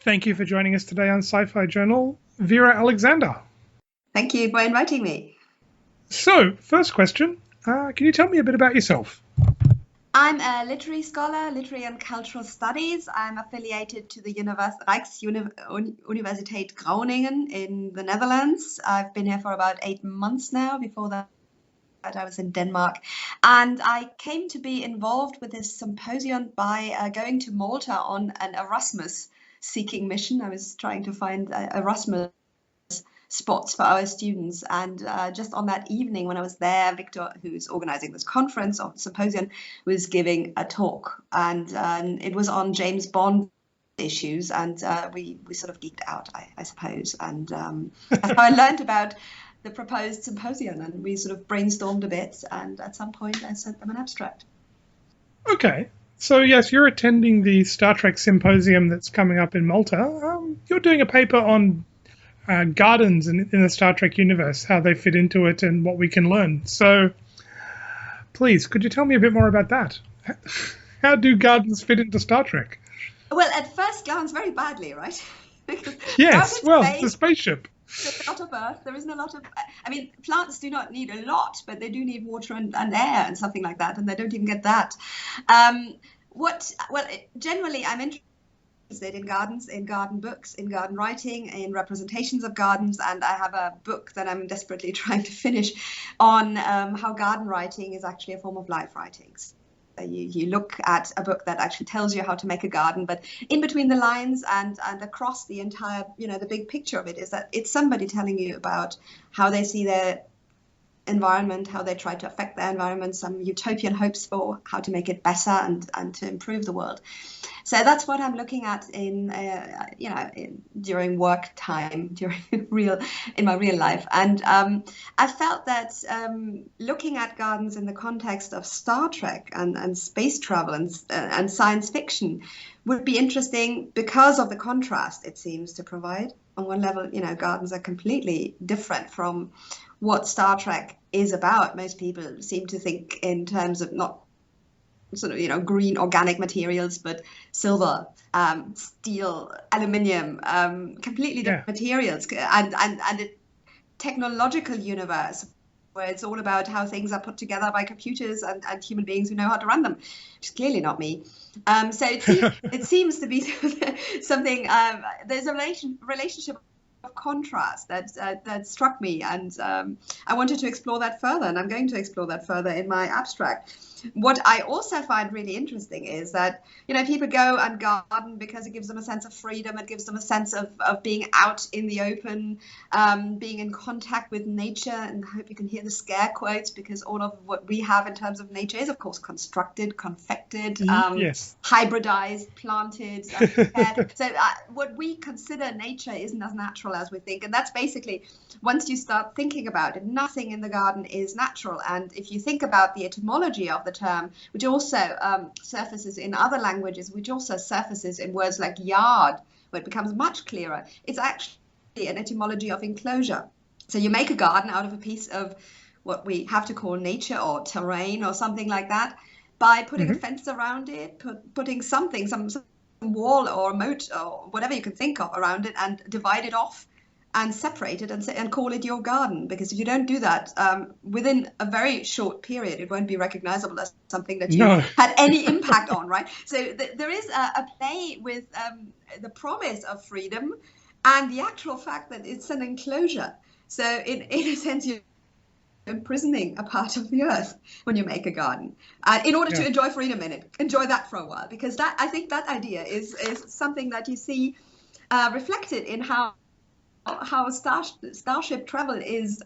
Thank you for joining us today on Sci-Fi Journal, Vera Alexander. Thank you for inviting me. So, first question, can you tell me a bit about yourself? I'm a literary scholar, literary and cultural studies. I'm affiliated to the Rijksuniversiteit Groningen in the Netherlands. I've been here for about 8 months now. Before that, I was in Denmark. And I came to be involved with this symposium by going to Malta on an Erasmus seeking mission. I was trying to find Erasmus spots for our students, and just on that evening when I was there, Victor, who's organizing this conference or symposium, was giving a talk, and it was on James Bond issues, and we sort of geeked out, I suppose, and that's how I learned about the proposed symposium, and we sort of brainstormed a bit, and at some point I sent them an abstract. Okay, so yes, you're attending the Star Trek symposium that's coming up in Malta. You're doing a paper on gardens in the Star Trek universe, how they fit into it and what we can learn. So please, could you tell me a bit more about that? How do gardens fit into Star Trek? Well, at first glance, very badly, right? Yes, well, the spaceship. There's a lot of Earth. There isn't a lot of, I mean, plants do not need a lot, but they do need water and air and something like that, and they don't even get that. Generally, I'm interested in gardens, in garden books, in garden writing, in representations of gardens, and I have a book that I'm desperately trying to finish on how garden writing is actually a form of life writing. So you look at a book that actually tells you how to make a garden, but in between the lines and across the entire, the big picture of it is that it's somebody telling you about how they see their environment, how they try to affect their environment, some utopian hopes for how to make it better and to improve the world. So that's what I'm looking at during work time, in my real life. And I felt that looking at gardens in the context of Star Trek and space travel and science fiction would be interesting because of the contrast it seems to provide. On one level, gardens are completely different from what Star Trek is about. Most people seem to think in terms of not sort of, green organic materials, but silver, steel, aluminium, completely different materials, and a technological universe where it's all about how things are put together by computers and human beings who know how to run them, which is clearly not me. So it seems to be something, there's a relationship of contrast that struck me, and I wanted to explore that further, and I'm going to explore that further in my abstract. What I also find really interesting is that people go and garden because it gives them a sense of freedom, it gives them a sense of being out in the open, being in contact with nature, and I hope you can hear the scare quotes, because all of what we have in terms of nature is of course constructed, confected, yes, hybridized, planted, prepared. So what we consider nature isn't as natural as we think, and that's basically, once you start thinking about it, nothing in the garden is natural. And if you think about the etymology of the term, which also surfaces in other languages, which also surfaces in words like yard, where it becomes much clearer, it's actually an etymology of enclosure. So you make a garden out of a piece of what we have to call nature or terrain or something like that by putting a fence around it, putting something, some wall or a moat or whatever you can think of around it, and divide it off and separate it and call it your garden. Because if you don't do that, within a very short period, it won't be recognizable as something that you had any impact on, right? So there is a play with the promise of freedom and the actual fact that it's an enclosure. So in a sense, you're imprisoning a part of the earth when you make a garden in order to enjoy freedom in it. Enjoy that for a while, because I think that idea is something that you see reflected in how starship travel is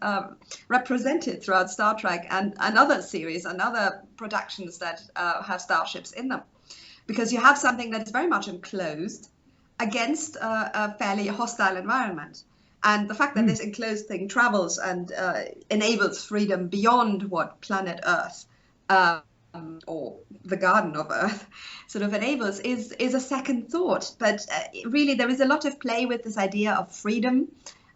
represented throughout Star Trek and other series and other productions that have starships in them, because you have something that is very much enclosed against a fairly hostile environment. And the fact that this enclosed thing travels and enables freedom beyond what planet Earth or the Garden of Earth sort of enables is a second thought. But really, there is a lot of play with this idea of freedom,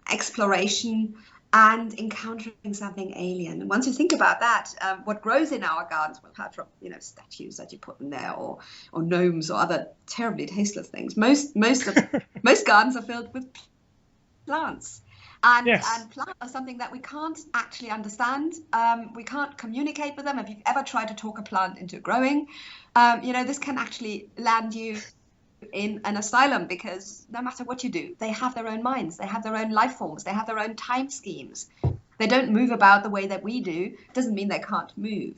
exploration, and encountering something alien. And once you think about that, what grows in our gardens, well, apart from statues that you put in there, or gnomes or other terribly tasteless things, most of most gardens are filled with plants. And Yes. plants are something that we can't actually understand. We can't communicate with them. If you've ever tried to talk a plant into growing, this can actually land you in an asylum, because no matter what you do, they have their own minds, they have their own life forms, they have their own time schemes. They don't move about the way that we do. Doesn't mean they can't move.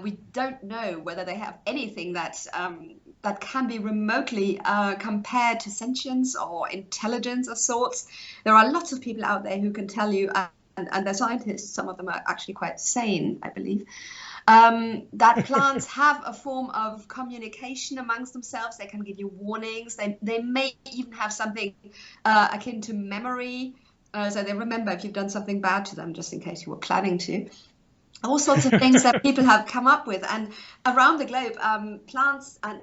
We don't know whether they have anything that can be remotely compared to sentience or intelligence of sorts. There are lots of people out there who can tell you, and they're scientists, some of them are actually quite sane, I believe, that plants have a form of communication amongst themselves. They can give you warnings. They may even have something akin to memory. So they remember if you've done something bad to them, just in case you were planning to. All sorts of things that people have come up with. And around the globe, plants and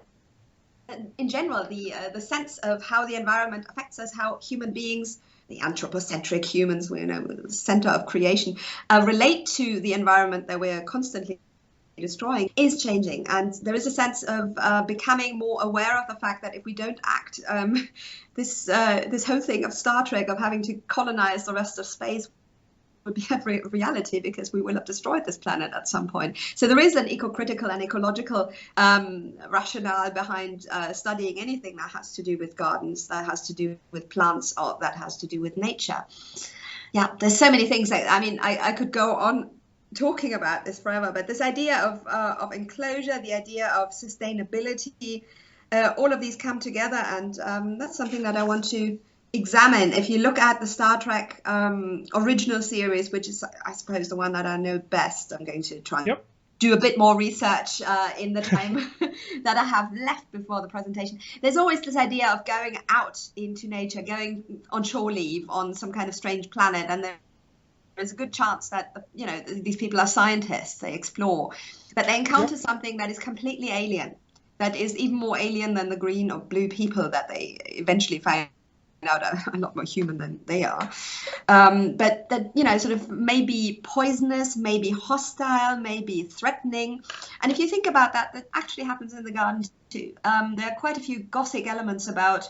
in general, the sense of how the environment affects us, how human beings, the anthropocentric humans, the center of creation, relate to the environment that we're constantly destroying, is changing. And there is a sense of becoming more aware of the fact that if we don't act, this whole thing of Star Trek, of having to colonize the rest of space, would be a reality, because we will have destroyed this planet at some point. So there is an eco-critical and ecological rationale behind studying anything that has to do with gardens, that has to do with plants, or that has to do with nature. Yeah, there's so many things. I could go on talking about this forever, but this idea of enclosure, the idea of sustainability, all of these come together, and that's something that I want to examine. If you look at the Star Trek original series, which is, I suppose, the one that I know best, I'm going to try and do a bit more research in the time that I have left before the presentation. There's always this idea of going out into nature, going on shore leave on some kind of strange planet, and there's a good chance that these people are scientists. They explore, but they encounter something that is completely alien, that is even more alien than the green or blue people that they eventually find out are a lot more human than they are, but that sort of maybe poisonous, maybe hostile, maybe threatening. And if you think about that actually happens in the garden too. There are quite a few Gothic elements about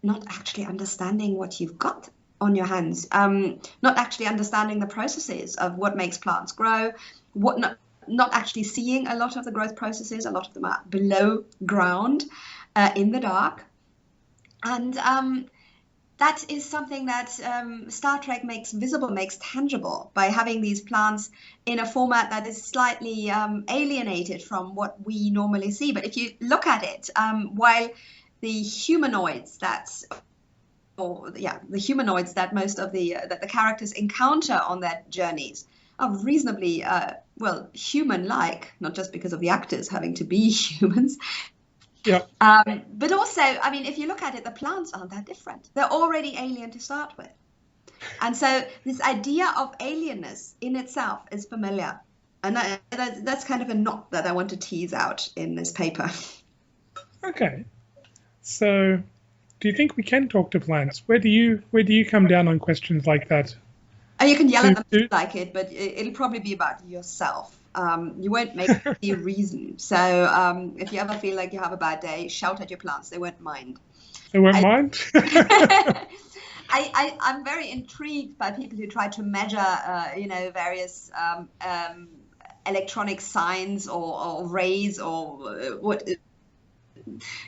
not actually understanding what you've got on your hands, not actually understanding the processes of what makes plants grow, not actually seeing a lot of the growth processes. A lot of them are below ground, in the dark, and that is something that Star Trek makes visible, makes tangible, by having these plants in a format that is slightly alienated from what we normally see. But if you look at it, while the humanoids that most of that the characters encounter on their journeys are reasonably human-like, not just because of the actors having to be humans. Yeah. But also, if you look at it, the plants aren't that different. They're already alien to start with. And so this idea of alienness in itself is familiar. And that's kind of a knot that I want to tease out in this paper. Okay. So do you think we can talk to plants? Where do you come down on questions like that? You can yell at them if you like it, but it'll probably be about yourself. You won't make any reason. So if you ever feel like you have a bad day, shout at your plants. They won't mind. They won't mind? I'm very intrigued by people who try to measure, various electronic signs or rays or what,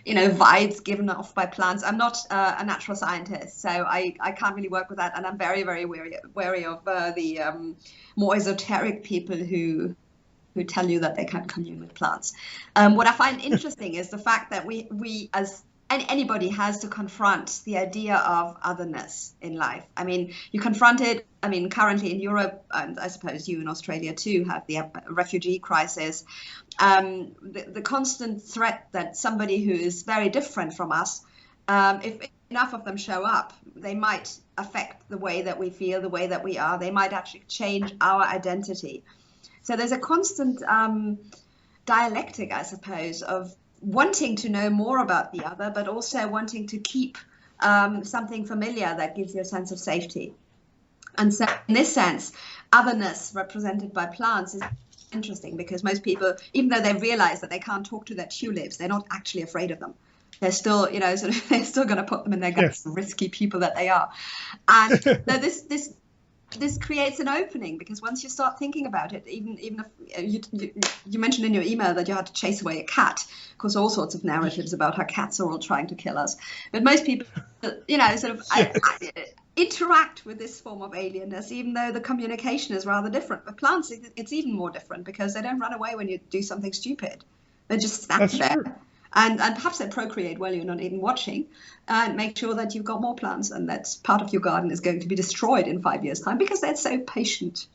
vibes given off by plants. I'm not a natural scientist, so I can't really work with that. And I'm very, very wary of the more esoteric people who tell you that they can't commune with plants. What I find interesting is the fact that we as anybody has to confront the idea of otherness in life. You confront it. Currently in Europe, and I suppose you in Australia too, have the refugee crisis. The constant threat that somebody who is very different from us, if enough of them show up, they might affect the way that we feel, the way that we are. They might actually change our identity. So there's a constant dialectic, I suppose, of wanting to know more about the other, but also wanting to keep something familiar that gives you a sense of safety. And so in this sense, otherness represented by plants is interesting, because most people, even though they realize that they can't talk to their tulips, they're not actually afraid of them. They're still, sort of, they're still going to put them in their gardens, Yes. risky people that they are. And now this creates an opening, because once you start thinking about it, even if you mentioned in your email that you had to chase away a cat, of course, all sorts of narratives about how cats are all trying to kill us. But most people, sort of interact with this form of alienness, even though the communication is rather different. With plants, it's even more different, because they don't run away when you do something stupid. They just stand there. True. And perhaps they procreate while you're not even watching, and make sure that you've got more plants, and that part of your garden is going to be destroyed in 5 years' time, because they're so patient,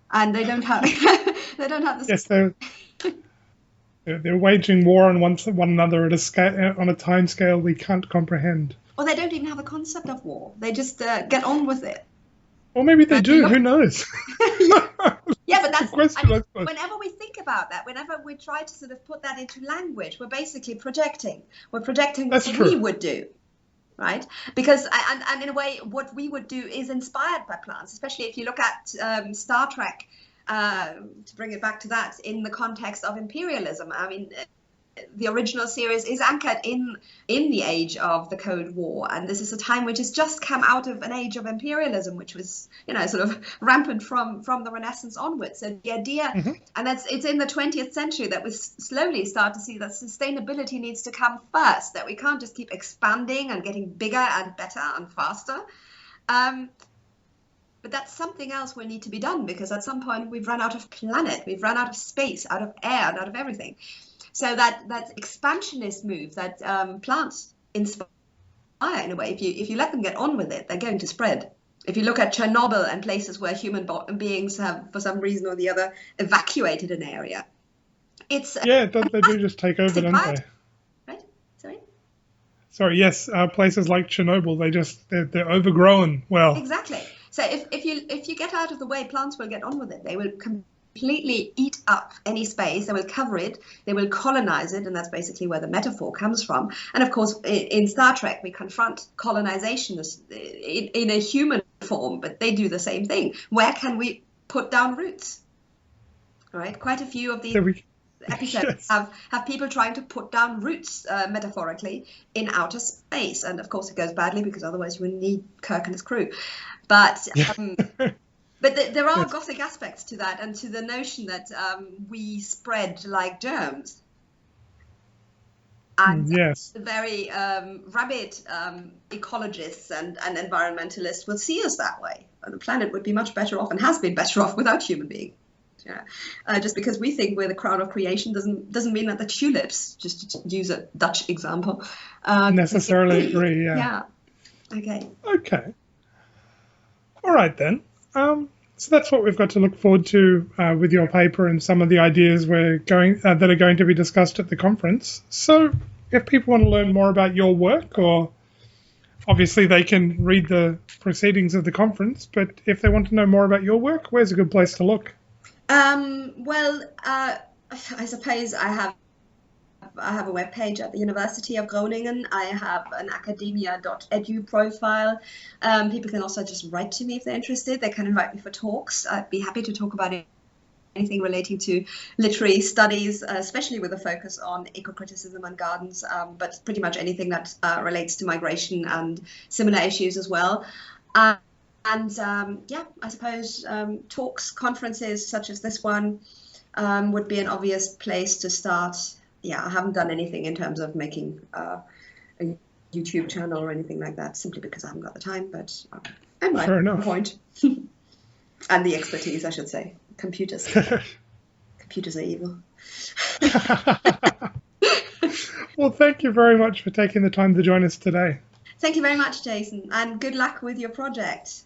and they don't have this. Yes, they're waging war on one another at on a time scale we can't comprehend. Or they don't even have a concept of war. They just get on with it. Or maybe they do. Who knows? Yeah, but that's question, I suppose. Whenever we think about that, whenever we try to sort of put that into language, we're basically projecting. We're projecting what we would do, right? Because and in a way, what we would do is inspired by plants, especially if you look at Star Trek. To bring it back to that, in the context of imperialism, I mean, the original series is anchored in the age of the Cold War, and this is a time which has just come out of an age of imperialism, which was, sort of rampant from the Renaissance onwards. So the idea, and it's in the 20th century that we slowly start to see that sustainability needs to come first, that we can't just keep expanding and getting bigger and better and faster. But that's something else will need to be done, because at some point we've run out of planet, we've run out of space, out of air, and out of everything. So that expansionist move that plants inspire, in a way, if you let them get on with it, they're going to spread. If you look at Chernobyl and places where human beings have, for some reason or the other, evacuated an area, they do just take over, don't they? Right? Sorry. Sorry. Yes, places like Chernobyl, they're overgrown. Well, exactly. So if you get out of the way, plants will get on with it. They will completely eat up any space. They will cover it. They will colonize it, and that's basically where the metaphor comes from. And of course, in Star Trek, we confront colonization in a human form, but they do the same thing. Where can we put down roots? All right, quite a few of these episodes have people trying to put down roots, metaphorically, in outer space. And of course, it goes badly, because otherwise you would need Kirk and his crew. But there are Gothic aspects to that, and to the notion that we spread like germs. And yes, the very rabid ecologists and environmentalists will see us that way. And the planet would be much better off, and has been better off, without human beings. Yeah. Just because we think we're the crown of creation doesn't mean that the tulips, just to use a Dutch example, necessarily agree. Yeah. Okay. All right then. So that's what we've got to look forward to with your paper and some of the ideas that are going to be discussed at the conference. So if people want to learn more about your work, or obviously they can read the proceedings of the conference, but if they want to know more about your work, where's a good place to look? I suppose I have a webpage at the University of Groningen. I have an academia.edu profile. People can also just write to me if they're interested. They can invite me for talks. I'd be happy to talk about anything relating to literary studies, especially with a focus on eco-criticism and gardens, but pretty much anything that relates to migration and similar issues as well. I suppose talks, conferences such as this one would be an obvious place to start. Yeah, I haven't done anything in terms of making a YouTube channel or anything like that, simply because I haven't got the time, but I might at some point. And the expertise, I should say. Computers. Computers are evil. Well, thank you very much for taking the time to join us today. Thank you very much, Jason, and good luck with your project.